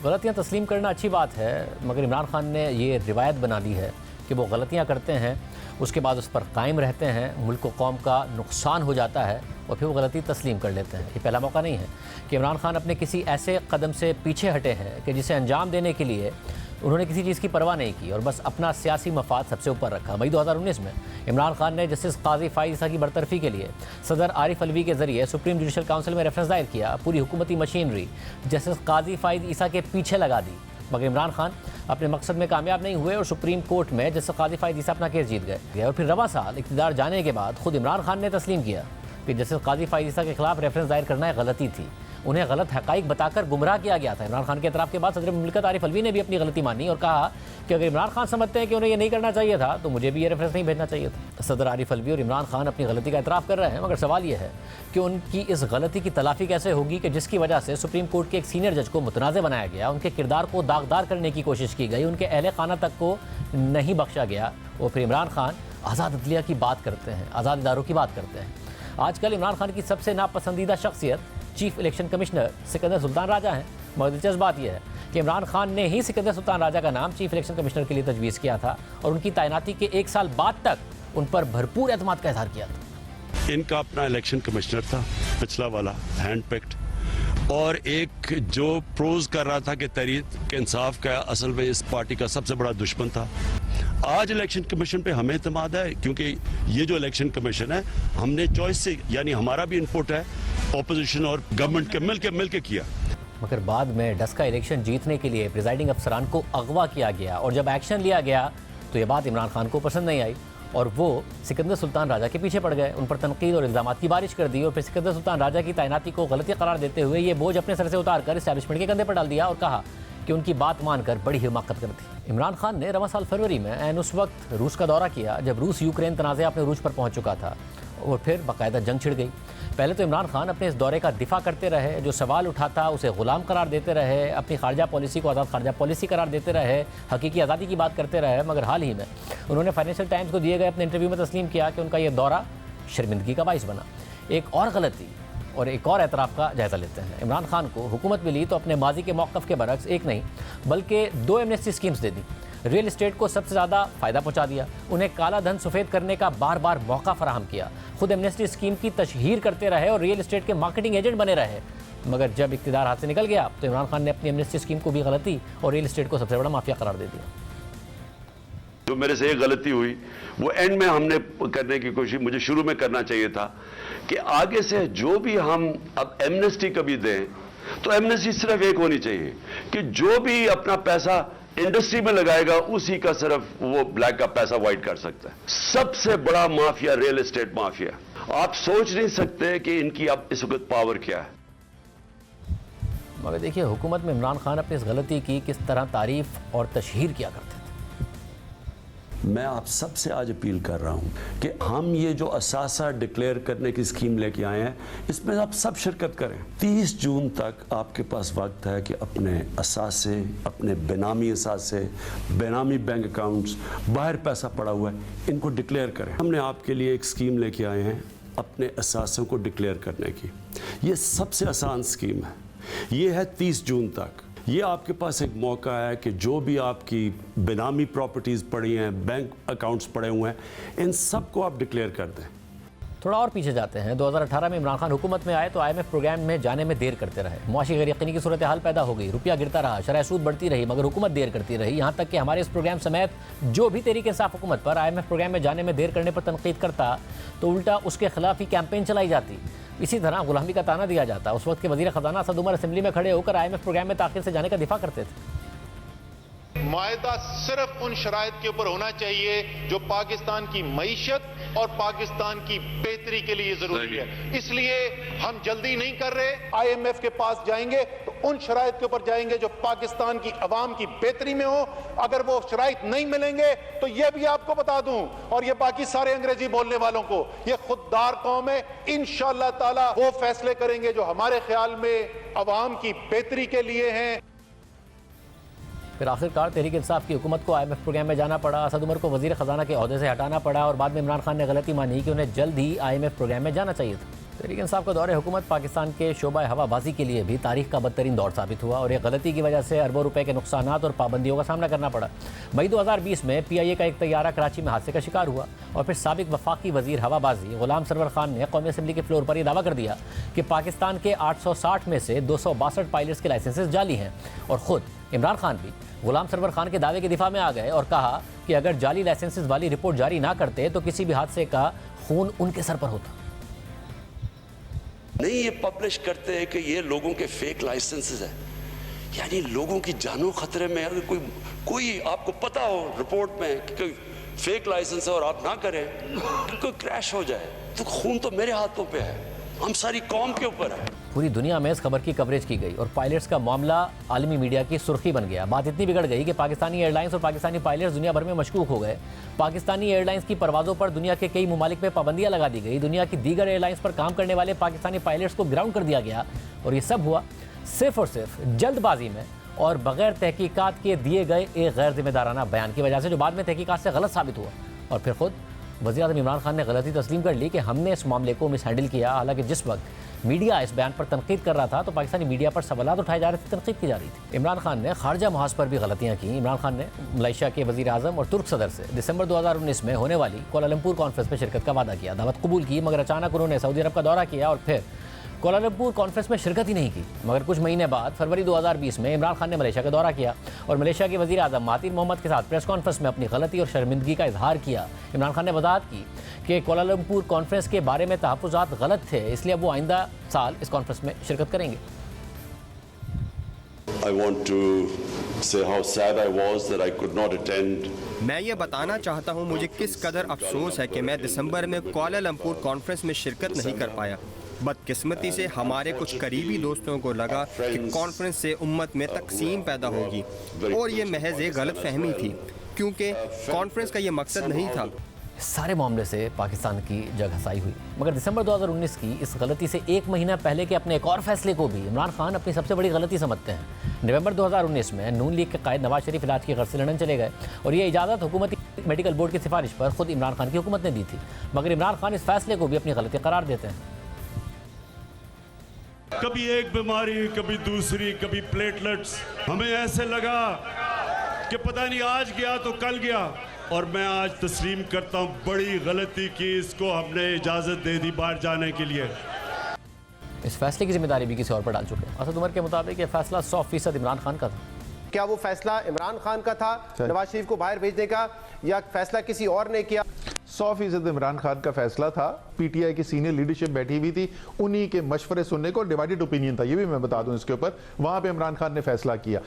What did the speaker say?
गलतियां तस्लीम करना अच्छी बात है, मगर इमरान खान ने ये रिवायत बना ली है कि वो गलतियां करते हैं, उसके बाद उस पर कायम रहते हैं, मुल्क व कौम का नुकसान हो जाता है और फिर वो गलती तस्लीम कर लेते हैं। ये पहला मौका नहीं है कि इमरान खान अपने किसी ऐसे कदम से पीछे हटे हैं कि जिसे अंजाम देने के लिए उन्होंने किसी चीज़ की परवाह नहीं की और बस अपना सियासी मफाद सबसे ऊपर रखा। मई 2019 में इमरान खान ने जस्टिस काजी फाइज ईसा की बरतरफी के लिए सदर आरिफ अलवी के जरिए सुप्रीम जुडिशल काउंसिल में रेफरेंस दायर किया। पूरी हुकूमती मशीनरी जस्टिस काजी फाइज ईसा के पीछे लगा दी, मगर इमरान खान अपने मकसद में कामयाब नहीं हुए और सुप्रीम कोर्ट में जस्टिस काजी फाइज ईसा अपना केस जीत गए। और फिर रवा साल इक़्तिदार जाने के बाद खुद इमरान खान ने तस्लीम किया कि जस्टिस काजी फाइज ईसा के खिलाफ रेफरेंस दायर करना एक गलती थी, उन्हें गलत हक़ाइक़ बताकर गुमराह किया गया था। इमरान खान के एतराफ़ के बाद सदर मुमलिकत आरिफ अलवी ने भी अपनी गलती मानी और कहा कि अगर इमरान खान समझते हैं कि उन्हें ये नहीं करना चाहिए था तो मुझे भी ये रेफरेंस नहीं भेजना चाहिए था। सदर आरिफ अलवी और इमरान खान अपनी गलती का एतराफ़ कर रहे हैं, मगर सवाल यह है कि उनकी इस गलती की तलाफ़ी कैसे होगी कि जिसकी वजह से सुप्रीम कोर्ट के एक सीनियर जज को मुतनाज़ बनाया गया, उनके किरदार को दागदार करने की कोशिश की गई, उनके अहले खाना तक को नहीं बख्शा गया। और फिर इमरान खान आज़ाद अदलिया की बात करते हैं, आज़ाद इदारों की बात करते हैं। आजकल इमरान खान की सबसे नापसंदीदा शख्सियत chief election commissioner Sikandar Sultan Raja हैं। मगर दिलचस्प बात यह है कि इमरान खान ने ही सिकंदर सुल्तान राजा का नाम चीफ इलेक्शन कमिश्नर के लिए तजवीज़ किया था और उनकी तैनाती के 1 साल बाद तक उन पर भरपूर एतमाद का इजहार किया था। इनका अपना इलेक्शन कमिश्नर था, पिछला वाला हैंड पिक्ड, और एक जो प्रोज कर रहा था कि तहरीक इंसाफ का असल में इस पार्टी का सबसे बड़ा दुश्मन था। आज इलेक्शन कमीशन पे हमें एतमाद है क्योंकि ये जो इलेक्शन कमीशन है हमने चॉइस से, यानी हमारा भी इनपुट है, ऑपोजिशन और गवर्नमेंट के मिल के किया। मगर बाद में डस का इलेक्शन जीतने के लिए प्रिजाइडिंग अफसरान को अगवा किया गया और जब एक्शन लिया गया तो ये बात इमरान खान को पसंद नहीं आई और वो सिकंदर सुल्तान राजा के पीछे पड़ गए, उन पर तनकीद और इल्ज़ामात की बारिश कर दी और फिर सिकंदर सुल्तान राजा की तैनाती को गलती करार देते हुए ये बोझ अपने सर से उतार कर इस्टेब्लिशमेंट के कंधे पर डाल दिया और कहा कि उनकी बात मानकर बड़ी हिमाकत कर दी। इमरान खान ने रवा साल फरवरी में ऐन उस वक्त रूस का दौरा किया जब रूस यूक्रेन तनाज़ा अपने रूज पर पहुंच चुका था और फिर बाकायदा जंग छिड़ गई। पहले तो इमरान खान अपने इस दौरे का दिफा करते रहे, जो सवाल उठाता उसे गुलाम करार देते रहे, अपनी खारजा पॉलिसी को आज़ाद खारजा पॉलिसी करार देते रहे, हकीकी आज़ादी की बात करते रहे। मगर हाल ही में उन्होंने फाइनेंशियल टाइम्स को दिए गए अपने इंटरव्यू में तस्लीम किया कि उनका ये दौरा शर्मिंदगी का बाइस बना। एक और गलती और एक और एतराफ़ का जायज़ा लेते हैं। इमरान खान को हुकूमत मिली तो अपने माजी के मौक़िफ़ के बरक्स एक नहीं बल्कि 2 एमनेस्टी स्कीम्स दे दी, रियल इस्टेट को सबसे ज़्यादा फ़ायदा पहुँचा दिया, उन्हें काला धन सफ़ेद करने का बार बार मौका फराहम किया, खुद एमनेस्टी स्कीम की तशहीर करते रहे और रियल इस्टेट के मार्केटिंग एजेंट बने रहे। मगर जब इक़्तिदार हाथ से निकल गया तो इमरान खान ने अपनी एमनेस्टी स्कीम को भी गलती और रियल इस्टेट को सबसे बड़ा माफिया करार दे दिया। जो मेरे से एक गलती हुई वो एंड में हमने करने की कोशिश मुझे शुरू में करना चाहिए था कि आगे से जो भी हम अब एमनेस्टी कभी दें तो एमनेस्टी सिर्फ एक होनी चाहिए कि जो भी अपना पैसा इंडस्ट्री में लगाएगा उसी का सिर्फ वो ब्लैक का पैसा वाइट कर सकता है। सबसे बड़ा माफिया रियल एस्टेट माफिया, आप सोच नहीं सकते कि इनकी अब इस वक्त पावर क्या है। मगर देखिए हुकूमत में इमरान खान अपनी इस गलती की किस तरह तारीफ और तशहीर किया करते थे। मैं आप सबसे आज अपील कर रहा हूं कि हम ये जो असासा डिक्लेयर करने की स्कीम लेके आए हैं इसमें आप सब शिरकत करें। 30 जून तक आपके पास वक्त है कि अपने असासे, अपने बेनामी असासे, बेनामी बैंक अकाउंट्स, बाहर पैसा पड़ा हुआ है, इनको डिक्लेयर करें। हमने आपके लिए एक स्कीम लेके आए हैं अपने असासों को डिक्लेयर करने की। ये सबसे आसान स्कीम है, ये है 30 जून तक। ये आपके पास एक मौका है कि जो भी आपकी बेनामी प्रॉपर्टीज़ पड़ी हैं, बैंक अकाउंट्स पड़े हुए हैं, इन सब को आप डिक्लेयर कर दें। थोड़ा और पीछे जाते हैं। 2018 में इमरान खान हुकूमत में आए तो IMF प्रोग्राम में जाने में देर करते रहे, मुआशी गैर यकीनी की सूरत हाल पैदा हो गई, रुपया गिरता रहा, शरह सूद बढ़ती रही, मगर हुकूमत देर करती रही। यहाँ तक कि हमारे इस प्रोग्राम समेत जो भी तहरीक इंसाफ हुकूमत पर IMF प्रोग्राम में जाने में देर करने पर तनकीद करता तो उल्टा उसके खिलाफ ही कैंपेन चलाई जाती। इसी तरह गुलामी का ताना दिया जाता। उस वक्त के वज़ीर ख़जाना असद उमर असेंबली में खड़े होकर IMF प्रोग्राम में ताख़ीर से जाने का दिफा करते थे। मुआहदा सिर्फ उन शराइत के ऊपर होना चाहिए जो पाकिस्तान की मईशत और पाकिस्तान की बेहतरी के लिए जरूरी है। इसलिए हम जल्दी नहीं कर रहे, IMF के पास जाएंगे तो उन शराइत के ऊपर जाएंगे जो पाकिस्तान की अवाम की बेहतरी में हो। अगर वो शराइत नहीं मिलेंगे तो यह भी आपको बता दूं और ये बाकी सारे अंग्रेजी बोलने वालों को, ये खुददार कौम है, इंशाअल्लाह ताला वो फैसले करेंगे जो हमारे ख्याल में अवाम की बेहतरी के लिए हैं। फिर आखिरकार तहरीक इंसाफ की हुकूमत को IMF प्रोग्राम में जाना पड़ा, असद उमर को वज़ीर ख़जाना के ओहदे से हटाना पड़ा और बाद में इमरान खान ने गलती मानी कि उन्हें जल्द ही IMF प्रोग्राम में जाना चाहिए था। तहरीक इंसाफ का दौरे हुकूमत पाकिस्तान के शोबा हवाबाजी के लिए भी तारीख का बदतरीन दौर साबित हुआ और एक गलती की वजह से अरबों रुपए के नुकसानात और पाबंदियों का सामना करना पड़ा। मई 2020 में PIA का एक तैयारा कराची में हादसे का शिकार हुआ और फिर साबिक वफाकी वजीर हवाबाजी गुलाम सरवर खान ने कौमी असम्बली के फ्लोर पर यह दावा कर दिया कि पाकिस्तान के 860 में से 262 पायलट्स के लाइसेंसेस जाली हैं और ख़ुद इमरान खान भी गुलाम सरवर खान के दावे के दिफा में आ गए और कहा कि अगर जाली लाइसेंसेस वाली रिपोर्ट जारी ना करते तो किसी भी हादसे का खून उनके सर पर होता। नहीं ये पब्लिश करते हैं कि ये लोगों के फेक लाइसेंसेस है, यानी लोगों की जानो खतरे में। अगर कोई आपको पता हो रिपोर्ट में कि कोई फेक लाइसेंस है और आप ना करें, कोई क्रैश हो जाए तो खून तो मेरे हाथों पे है, हम सारी कौम के ऊपर है। पूरी दुनिया में इस खबर की कवरेज की गई और पायलट्स का मामला आलमी मीडिया की सुर्खी बन गया। बात इतनी बिगड़ गई कि पाकिस्तानी एयरलाइंस और पाकिस्तानी पायलट्स दुनिया भर में मशकूक हो गए। पाकिस्तानी एयरलाइंस की परवाज़ों पर दुनिया के कई ममालिक में पाबंदियां लगा दी गई। दुनिया की दीगर एयरलाइंस पर काम करने वाले पाकिस्तानी पायलट्स को ग्राउंड कर दिया गया और ये सब हुआ सिर्फ और सिर्फ जल्दबाजी में और बगैर तहकीकात के दिए गए एक गैर जिम्मेदाराना बयान की वजह से, जो बाद में तहकीकात से गलत साबित हुआ। और फिर खुद वज़ीर आज़म इमरान खान ने गलती तस्लीम कर ली कि हमने इस मामले को मिस हैंडल किया। हालांकि जिस वक्त मीडिया इस बयान पर तनकीद कर रहा था तो पाकिस्तानी मीडिया पर सवालात उठाए जा रहे थे, तनकीद की जा रही थी। इमरान खान ने खारजा महाज पर भी गलतियां की। इमरान खान ने मलेशिया के वज़ीर आज़म और तुर्क सदर से दिसंबर 2019 में होने वाली कोलालंपुर कॉन्फ्रेंस में शिरकत का वादा किया, दावत कबूल की, मगर अचानक उन्होंने सऊदी अरब का दौरा किया और फिर कोलालंपुर कॉन्फ्रेंस में शिरकत ही नहीं की। मगर कुछ महीने बाद फरवरी 2020 में इमरान खान ने मलेशिया का दौरा किया और मलेशिया के वज़ीर आज़म महातिर मोहम्मद के साथ प्रेस कॉन्फ्रेंस में अपनी गलती और शर्मिंदगी का इजहार किया। इमरान खान ने वजाहत की कि कोलालंपुर कॉन्फ्रेंस के बारे में तहफ़्फ़ुज़ात गलत थे, इसलिए अब वो आइंदा साल इस कॉन्फ्रेंस में शिरकत करेंगे। I want to say how sad I was that I could not attend. मैं ये बताना चाहता हूँ मुझे किस कदर अफसोस है कि मैं दिसंबर में कुआलालंपुर कॉन्फ्रेंस में शिरकत नहीं कर पाया। बदकिस्मती से हमारे कुछ करीबी दोस्तों को लगा कि कॉन्फ्रेंस से उम्मत में तकसीम पैदा होगी और ये महज एक गलत फहमी थी, क्योंकि कॉन्फ्रेंस का ये मकसद नहीं था। सारे मामले से पाकिस्तान की जग हसाई हुई। मगर दिसंबर 2019 की इस गलती से एक महीना पहले के अपने एक और फैसले को भी इमरान खान अपनी सबसे बड़ी गलती समझते हैं। नवंबर 2019 में नून लीग के कायद नवाज शरीफ इलाज की गर्ज से लंदन चले गए और ये इजाज़त हुकूमती मेडिकल बोर्ड की सिफारिश पर खुद इमरान खान की हुकूमत ने दी थी। मगर इमरान खान इस फैसले को भी अपनी गलती करार देते हैं। कभी एक बीमारी, कभी दूसरी, कभी प्लेटलेट्स। हमें ऐसे लगा कि पता नहीं आज गया तो कल गया, और मैं आज तस्लीम करता हूँ बड़ी गलती की। इसको हमने इजाज़त दे दी बाहर जाने के लिए। इस फैसले की जिम्मेदारी भी किसी और पर डाल चुके हैं। असद उमर के मुताबिक ये फैसला 100% इमरान खान का था। क्या वो फैसला इमरान खान का था नवाज शरीफ को बाहर भेजने का, या फैसला किसी और ने किया? 100% इमरान खान का फैसला था। पीटीआई की सीनियर लीडरशिप बैठी हुई थी, उन्हीं के मशवरे सुनने को, डिवाइडेड ओपिनियन था, ये भी मैं बता दूं इसके ऊपर। वहां पे इमरान खान ने फैसला किया।